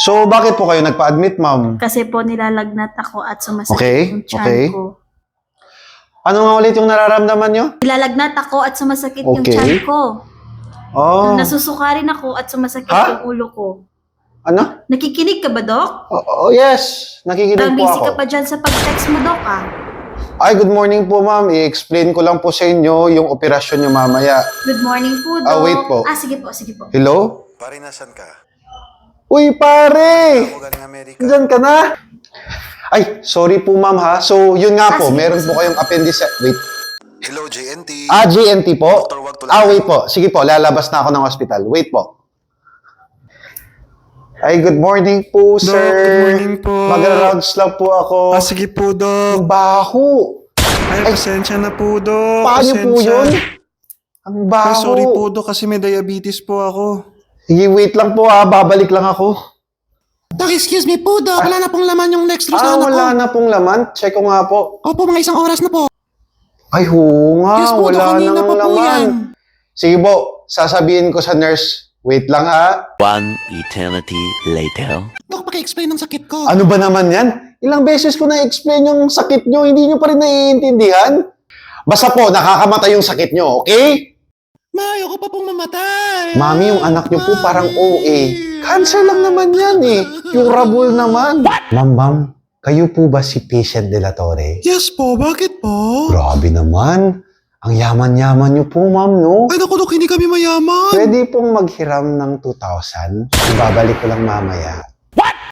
So, bakit po kayo nagpa-admit, ma'am? Kasi po nilalagnat ako at sumasakit Okay, yung tiyan okay. ko. Ano nga ulit yung nararamdaman nyo? Nilalagnat ako at sumasakit yung Okay. tiyan ko. Oh, Nasusuka rin ako at sumasakit Ha? yung ulo ko. ano? Nakikinig ka ba, Dok? Oh, yes. Nakikinig Parang po busy ako. ka pa dyan sa pag-text mo, Dok, ah. Ay, good morning po, ma'am. I-explain ko lang po sa inyo yung operasyon nyo mamaya. Good morning po, Dok. Wait po. Sige po, sige po. Hello? Pare, nasan ka? Uy, pare! Ako galing Amerika. Diyan ka na? Ay, sorry po, ma'am, ha? So, yun nga po, Sige, meron sige. po kayong appendicitis. Wait. Hello, JNT. GNT po? Dr. Wag Tulaga. Wait po. Sige po, lalabas na ako ng hospital. Wait po. Ay, good morning po, Doc, sir. good morning po. Mag-rounds lang po ako. Sige po, Ang Doc. baho. Ay, pasensya na po, Doc. Paano po Pasensya. yun? Ang baho. Ay, sorry po, Doc, kasi may diabetes po ako. Sige, wait lang po, ha. Babalik lang ako. Doc, excuse me po, Doc. Wala na pong laman yung next na ano Wala ko. na pong laman. Check ko nga po. Opo, mga isang oras na po. Ay, oo nga. Yes po, Doc, Wala kanina nang pa po laman. yan. Sige po, sasabihin ko sa nurse. Wait lang, ha. One eternity later. Doc, paki-explain ng sakit ko. Ano ba naman yan? Ilang beses ko na-explain yung sakit nyo, hindi nyo pa rin naiintindihan. Basta po, nakakamatay yung sakit nyo, okay? Ma, ayoko pa pong mamatay. Mami, yung anak nyo po parang OA. Cancer lang naman yan eh. Curable naman. Ma'am, kayo po ba si Patient De La Torre? Yes po, bakit po? Grabe naman. Ang yaman-yaman nyo po, ma'am, no? Ay, naku, Doc, hindi kami mayaman. Pwede pong maghiram ng 2,000. Ibabalik ko lang mamaya.